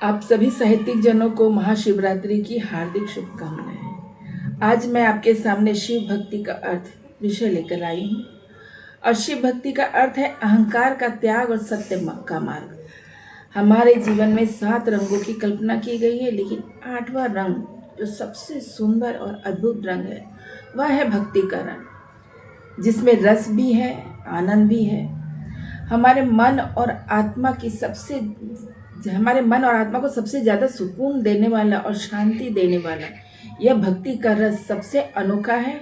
आप सभी साहित्यिक जनों को महाशिवरात्रि की हार्दिक शुभकामनाएं। आज मैं आपके सामने शिव भक्ति का अर्थ विषय लेकर आई हूँ। और शिव भक्ति का अर्थ है अहंकार का त्याग और सत्य का मार्ग। हमारे जीवन में 7 रंगों की कल्पना की गई है, लेकिन 8वां रंग जो सबसे सुंदर और अद्भुत रंग है वह है भक्ति का रंग, जिसमें रस भी है, आनंद भी है। हमारे मन और आत्मा को सबसे ज़्यादा सुकून देने वाला और शांति देने वाला यह भक्ति का रस सबसे अनोखा है।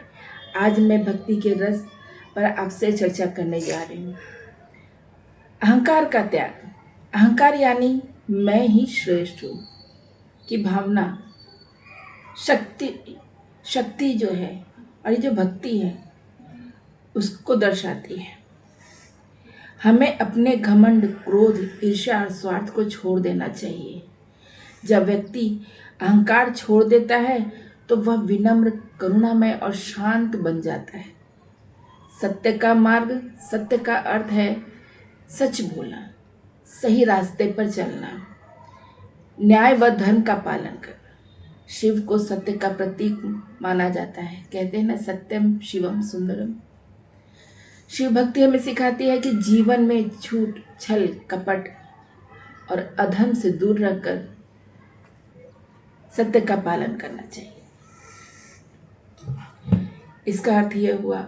आज मैं भक्ति के रस पर आपसे चर्चा करने जा रही हूँ। अहंकार का त्याग। अहंकार यानी मैं ही श्रेष्ठ हूँ की भावना शक्ति जो है और ये जो भक्ति है उसको दर्शाती है। हमें अपने घमंड, क्रोध, ईर्ष्या और स्वार्थ को छोड़ देना चाहिए। जब व्यक्ति अहंकार छोड़ देता है तो वह विनम्र, करुणामय और शांत बन जाता है। सत्य का मार्ग। सत्य का अर्थ है सच बोलना, सही रास्ते पर चलना, न्याय व धर्म का पालन करना। शिव को सत्य का प्रतीक माना जाता है। कहते हैं ना, सत्यम शिवम सुंदरम। शिव भक्ति हमें सिखाती है कि जीवन में झूठ, छल, कपट और अधर्म से दूर रहकर सत्य का पालन करना चाहिए। इसका अर्थ यह हुआ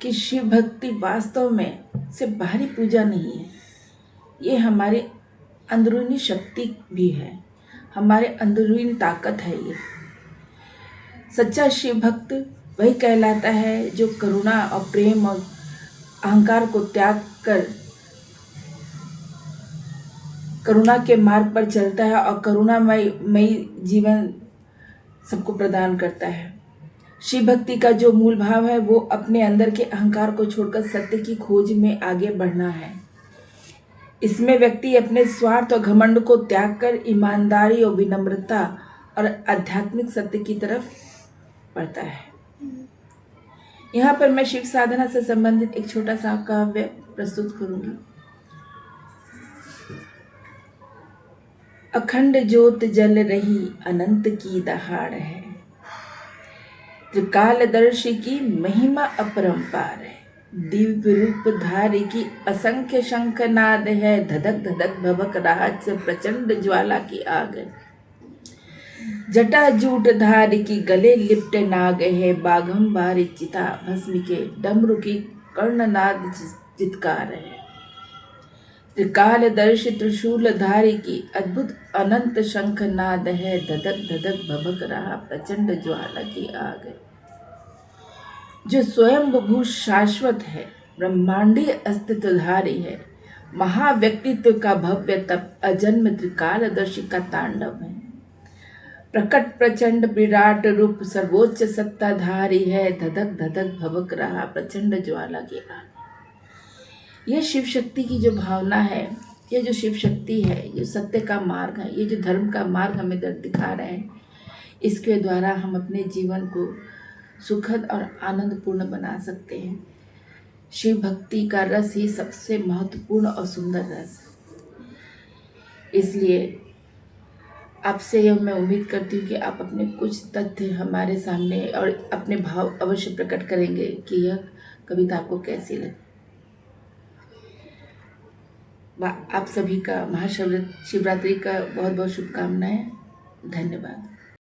कि शिव भक्ति वास्तव में सिर्फ बाहरी पूजा नहीं है, ये हमारी अंदरूनी शक्ति भी है, हमारे अंदरूनी ताकत है। ये सच्चा शिव भक्त वही कहलाता है जो करुणा और प्रेम और अहंकार को त्याग कर करुणा के मार्ग पर चलता है और करुणामयी जीवन सबको प्रदान करता है। शिव भक्ति का जो मूल भाव है वो अपने अंदर के अहंकार को छोड़कर सत्य की खोज में आगे बढ़ना है। इसमें व्यक्ति अपने स्वार्थ और घमंड को त्याग कर ईमानदारी और विनम्रता और आध्यात्मिक सत्य की तरफ बढ़ता है। यहाँ पर मैं शिव साधना से संबंधित एक छोटा सा काव्य प्रस्तुत करूंगी। अखंड ज्योत जल रही अनंत की दहाड़ है, त्रिकालदर्शी की महिमा अपरंपार है। दिव्य रूप धारी की असंख्य शंखनाद है, धधक धधक भभक राहत से प्रचंड ज्वाला की आग है। जटा जूट धार की गले लिपटे नाग है, बाघंबारी चिता भस्म के डमरू की कर्णनाद चित्कार है। त्रिकालदर्शी त्रिशूल धारी की अद्भुत अनंत शंखनाद है, धधक धधक भभक रहा प्रचंड ज्वाला की आग है। जो स्वयं भू शाश्वत है, ब्रह्मांडीय अस्तित्वधारी है, महाव्यक्तित्व का भव्य तप अजन्म त्रिकालदर्शी का तांडव है। प्रकट प्रचंड विराट रूप सर्वोच्च सत्ताधारी है, धधक धधक भभक रहा प्रचंड ज्वाला की आग। यह शिव शक्ति की जो भावना है, ये जो शिव शक्ति है, जो सत्य का मार्ग है, ये जो धर्म का मार्ग हमें दिखा रहे हैं, इसके द्वारा हम अपने जीवन को सुखद और आनंदपूर्ण बना सकते हैं। शिव भक्ति का रस ही सबसे महत्वपूर्ण और सुंदर रस है। इसलिए आपसे यह मैं उम्मीद करती हूँ कि आप अपने कुछ तथ्य हमारे सामने और अपने भाव अवश्य प्रकट करेंगे कि यह कविता आपको कैसी लगी। आप सभी का महाशिवरात्रि का बहुत बहुत शुभकामनाएं। धन्यवाद।